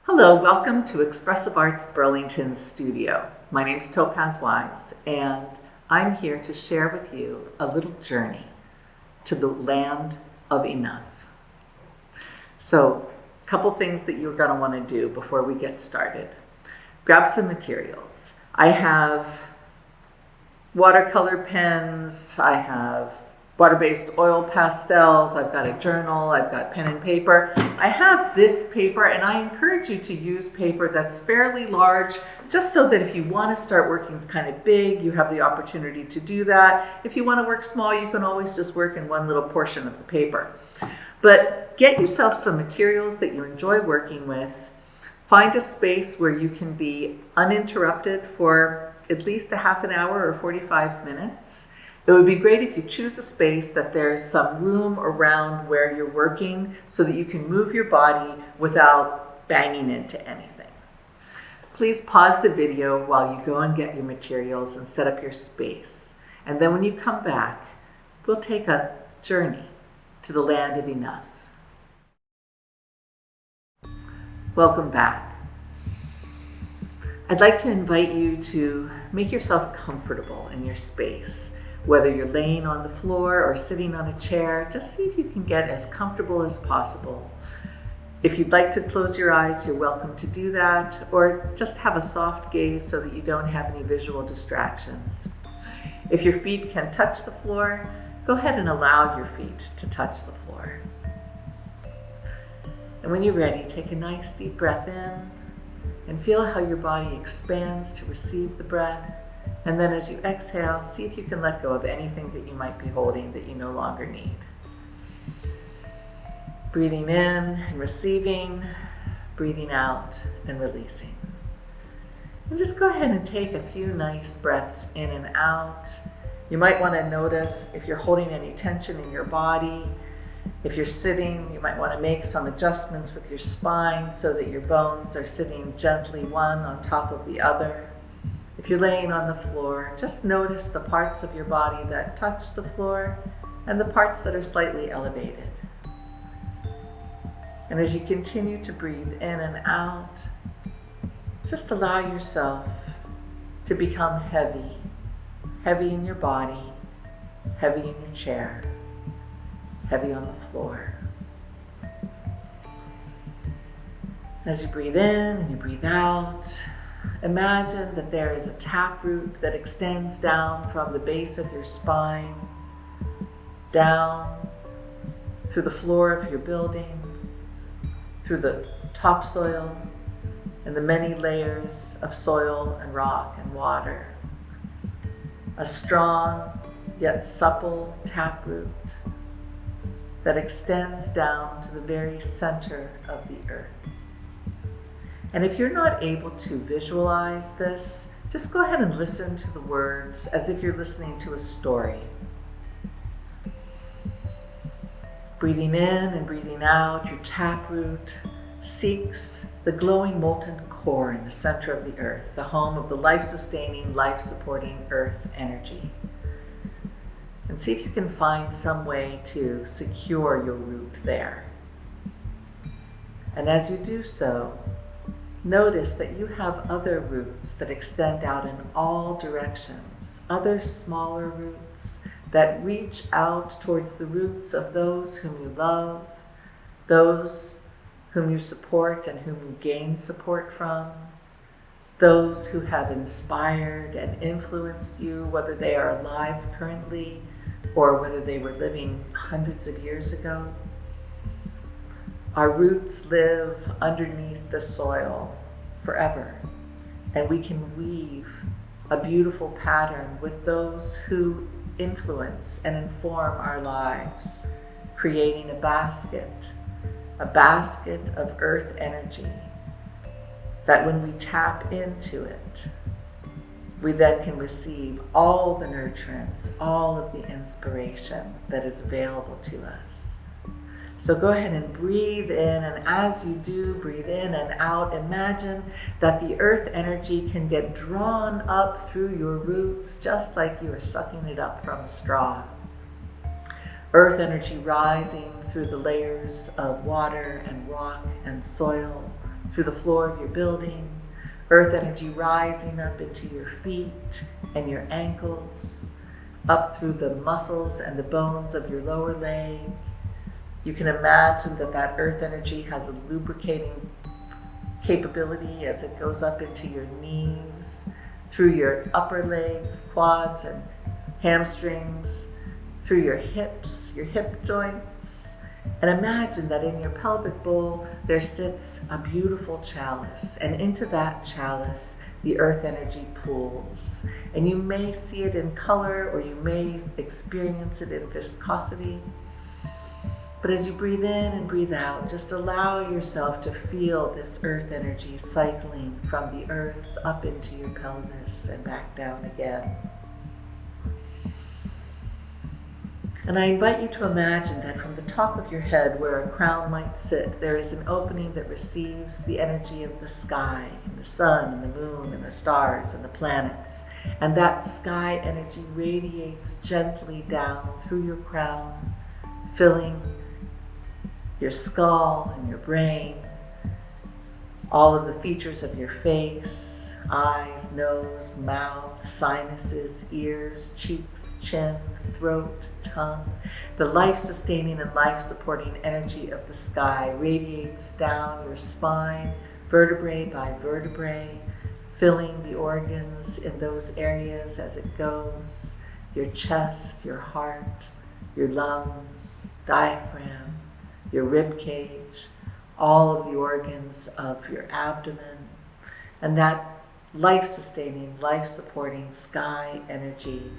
Hello, welcome to Expressive Arts Burlington's studio. My name's Topaz Weis, and I'm here to share with you a little journey to the land of enough. So, a couple things that you're going to want to do before we get started. Grab some materials. I have watercolor pens, I have water-based oil pastels, I've got a journal, I've got pen and paper. I have this paper, and I encourage you to use paper that's fairly large, just so that if you want to start working kind of big, you have the opportunity to do that. If you want to work small, you can always just work in one little portion of the paper. But get yourself some materials that you enjoy working with. Find a space where you can be uninterrupted for at least a half an hour or 45 minutes. It would be great if you choose a space that there's some room around where you're working so that you can move your body without banging into anything. Please pause the video while you go and get your materials and set up your space. And then when you come back, we'll take a journey to the land of enough. Welcome back. I'd like to invite you to make yourself comfortable in your space. Whether you're laying on the floor or sitting on a chair, just see if you can get as comfortable as possible. If you'd like to close your eyes, you're welcome to do that, or just have a soft gaze so that you don't have any visual distractions. If your feet can touch the floor, go ahead and allow your feet to touch the floor. And when you're ready, take a nice deep breath in and feel how your body expands to receive the breath. And then as you exhale, see if you can let go of anything that you might be holding that you no longer need. Breathing in and receiving, breathing out and releasing. And just go ahead and take a few nice breaths in and out. You might want to notice if you're holding any tension in your body. If you're sitting, you might want to make some adjustments with your spine so that your bones are sitting gently one on top of the other. If you're laying on the floor, just notice the parts of your body that touch the floor and the parts that are slightly elevated. And as you continue to breathe in and out, just allow yourself to become heavy. Heavy in your body, heavy in your chair, heavy on the floor. As you breathe in and you breathe out, imagine that there is a taproot that extends down from the base of your spine, down through the floor of your building, through the topsoil and the many layers of soil and rock and water. A strong yet supple taproot that extends down to the very center of the earth. And if you're not able to visualize this, just go ahead and listen to the words as if you're listening to a story. Breathing in and breathing out, your taproot seeks the glowing molten core in the center of the earth, the home of the life-sustaining, life-supporting earth energy. And see if you can find some way to secure your root there. And as you do so, notice that you have other roots that extend out in all directions, other smaller roots that reach out towards the roots of those whom you love, those whom you support and whom you gain support from, those who have inspired and influenced you, whether they are alive currently or whether they were living hundreds of years ago. Our roots live underneath the soil forever, and we can weave a beautiful pattern with those who influence and inform our lives, creating a basket of earth energy that when we tap into it, we then can receive all the nurturance, all of the inspiration that is available to us. So go ahead and breathe in, and as you do breathe in and out, imagine that the earth energy can get drawn up through your roots just like you are sucking it up from a straw. Earth energy rising through the layers of water and rock and soil, through the floor of your building, earth energy rising up into your feet and your ankles, up through the muscles and the bones of your lower leg. You can imagine that that earth energy has a lubricating capability as it goes up into your knees, through your upper legs, quads and hamstrings, through your hips, your hip joints. And imagine that in your pelvic bowl there sits a beautiful chalice, and into that chalice the earth energy pools. And you may see it in color, or you may experience it in viscosity. But as you breathe in and breathe out, just allow yourself to feel this earth energy cycling from the earth up into your pelvis and back down again. And I invite you to imagine that from the top of your head, where a crown might sit, there is an opening that receives the energy of the sky, and the sun, and the moon, and the stars, and the planets. And that sky energy radiates gently down through your crown, filling your skull and your brain, all of the features of your face, eyes, nose, mouth, sinuses, ears, cheeks, chin, throat, tongue. The life-sustaining and life-supporting energy of the sky radiates down your spine, vertebrae by vertebrae, filling the organs in those areas as it goes, your chest, your heart, your lungs, diaphragm, your rib cage, all of the organs of your abdomen. And that life-sustaining, life-supporting sky energy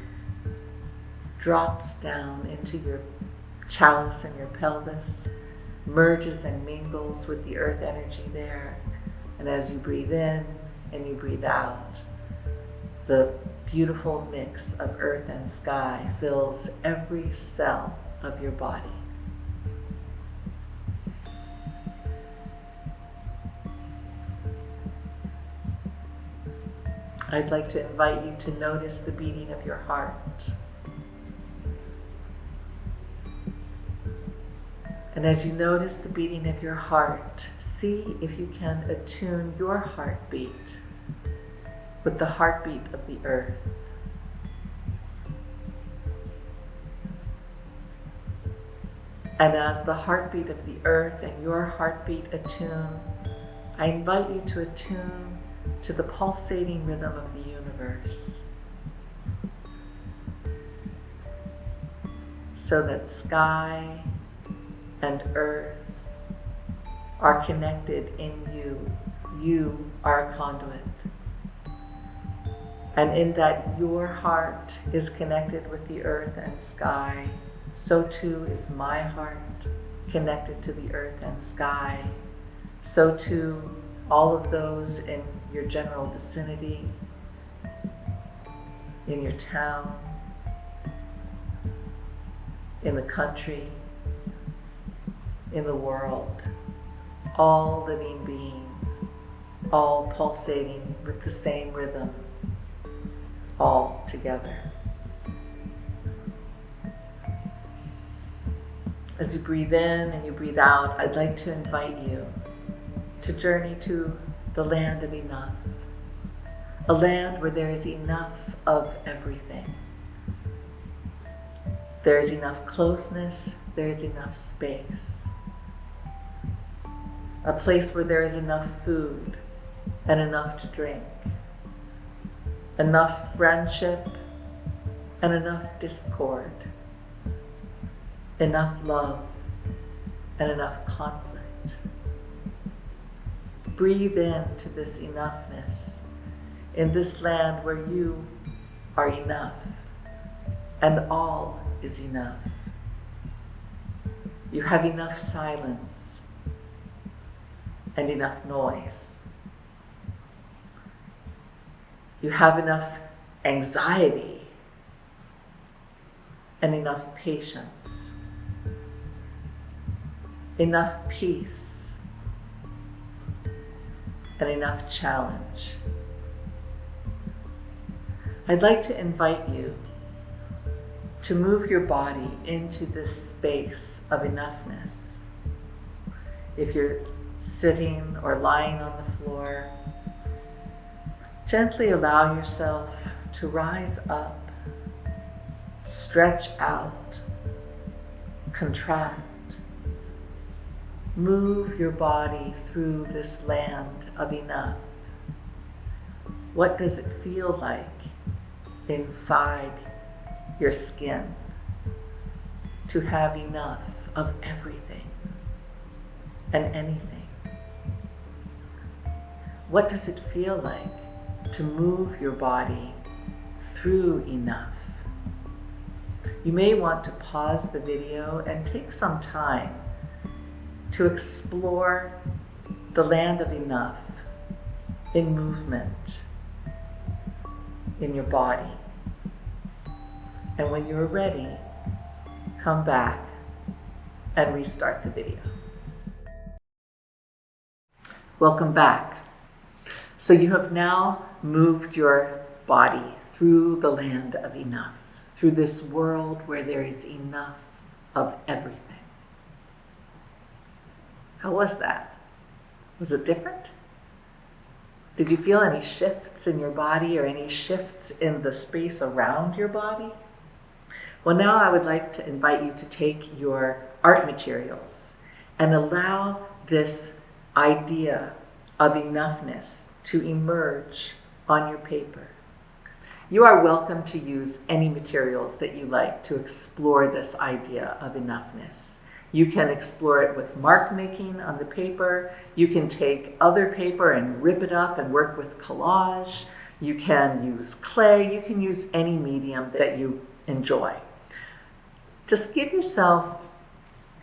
drops down into your chalice and your pelvis, merges and mingles with the earth energy there. And as you breathe in and you breathe out, the beautiful mix of earth and sky fills every cell of your body. I'd like to invite you to notice the beating of your heart. And as you notice the beating of your heart, see if you can attune your heartbeat with the heartbeat of the earth. And as the heartbeat of the earth and your heartbeat attune, I invite you to attune to the pulsating rhythm of the universe, so that sky and earth are connected in you. You are a conduit. And in that your heart is connected with the earth and sky, so too is my heart connected to the earth and sky. So too all of those in your general vicinity, in your town, in the country, in the world, all living beings, all pulsating with the same rhythm, all together. As you breathe in and you breathe out, I'd like to invite you to journey to the land of enough, a land where there is enough of everything. There is enough closeness, there is enough space. A place where there is enough food and enough to drink, enough friendship and enough discord, enough love and enough conflict. Breathe into this enoughness, in this land where you are enough and all is enough. You have enough silence and enough noise. You have enough anxiety and enough patience, enough peace and enough challenge. I'd like to invite you to move your body into this space of enoughness. If you're sitting or lying on the floor, gently allow yourself to rise up, stretch out, contract. Move your body through this land of enough. What does it feel like inside your skin to have enough of everything and anything? What does it feel like to move your body through enough? You may want to pause the video and take some time to explore the land of enough in movement in your body. And when you're ready, come back and restart the video. Welcome back. So you have now moved your body through the land of enough, through this world where there is enough of everything. How was that? Was it different? Did you feel any shifts in your body or any shifts in the space around your body? Well, now I would like to invite you to take your art materials and allow this idea of enoughness to emerge on your paper. You are welcome to use any materials that you like to explore this idea of enoughness. You can explore it with mark making on the paper. You can take other paper and rip it up and work with collage. You can use clay. You can use any medium that you enjoy. Just give yourself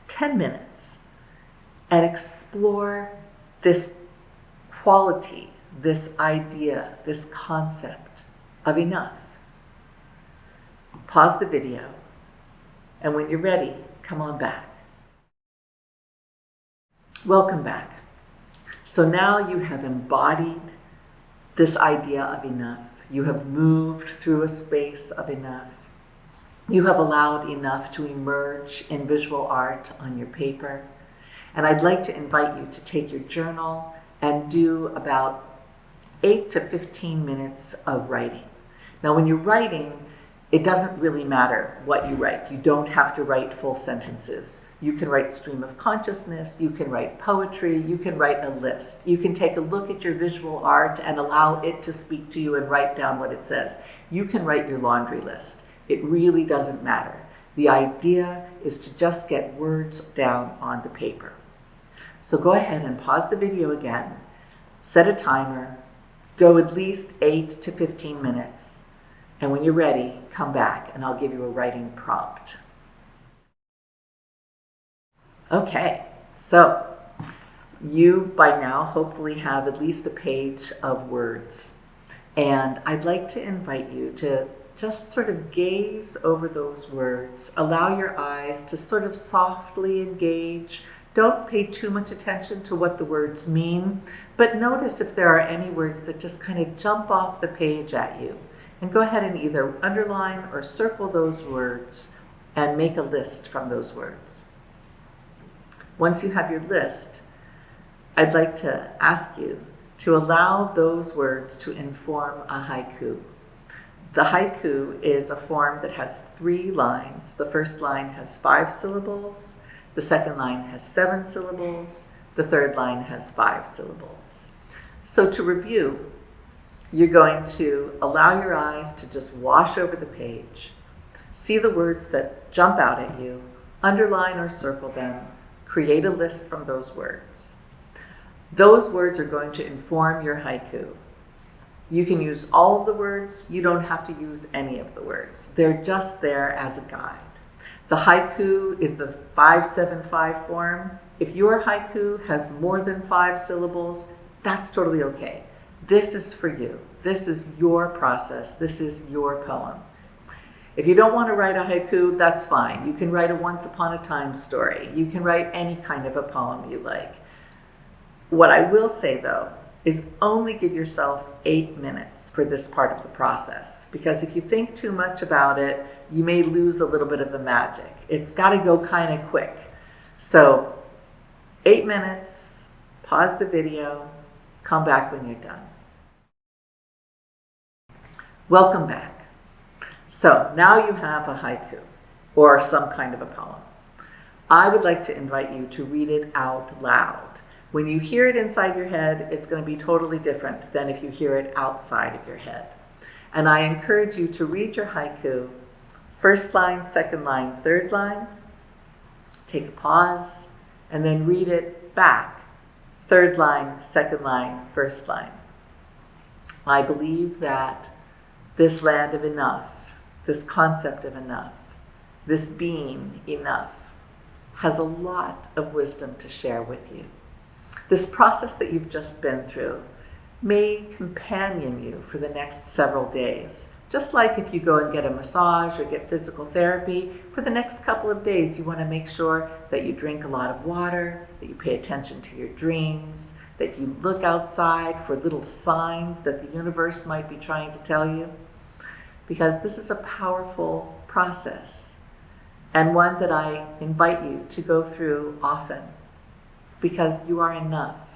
10 minutes and explore this quality, this idea, this concept of enough. Pause the video, and when you're ready, come on back. Welcome back. So now you have embodied this idea of enough. You have moved through a space of enough. You have allowed enough to emerge in visual art on your paper. And I'd like to invite you to take your journal and do about 8 to 15 minutes of writing. Now, when you're writing, it doesn't really matter what you write. You don't have to write full sentences. You can write stream of consciousness, you can write poetry, you can write a list. You can take a look at your visual art and allow it to speak to you and write down what it says. You can write your laundry list. It really doesn't matter. The idea is to just get words down on the paper. So go ahead and pause the video again, set a timer, go at least 8 to 15 minutes, and when you're ready, come back and I'll give you a writing prompt. Okay, so you by now hopefully have at least a page of words, and I'd like to invite you to just sort of gaze over those words. Allow your eyes to sort of softly engage. Don't pay too much attention to what the words mean, but notice if there are any words that just kind of jump off the page at you. And go ahead and either underline or circle those words and make a list from those words. Once you have your list, I'd like to ask you to allow those words to inform a haiku. The haiku is a form that has 3 lines. The first line has 5 syllables. The second line has 7 syllables. The third line has 5 syllables. So to review, you're going to allow your eyes to just wash over the page, see the words that jump out at you, underline or circle them, create a list from those words. Those words are going to inform your haiku. You can use all of the words. You don't have to use any of the words. They're just there as a guide. The haiku is the 5-7-5 form. If your haiku has more than 5 syllables, that's totally okay. This is for you. This is your process. This is your poem. If you don't want to write a haiku, that's fine. You can write a once upon a time story. You can write any kind of a poem you like. What I will say though, is only give yourself 8 minutes for this part of the process. Because if you think too much about it, you may lose a little bit of the magic. It's got to go kind of quick. So 8 minutes, pause the video, come back when you're done. Welcome back. So now you have a haiku or some kind of a poem. I would like to invite you to read it out loud. When you hear it inside your head, it's going to be totally different than if you hear it outside of your head. And I encourage you to read your haiku, first line, second line, third line, take a pause, and then read it back, third line, second line, first line. I believe that this land of enough, this concept of enough, this being enough, has a lot of wisdom to share with you. This process that you've just been through may companion you for the next several days. Just like if you go and get a massage or get physical therapy, for the next couple of days you want to make sure that you drink a lot of water, that you pay attention to your dreams, that you look outside for little signs that the universe might be trying to tell you. Because this is a powerful process, and one that I invite you to go through often, because you are enough,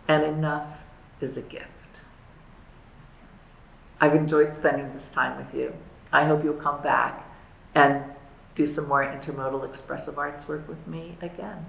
and enough is a gift. I've enjoyed spending this time with you. I hope you'll come back and do some more intermodal expressive arts work with me again.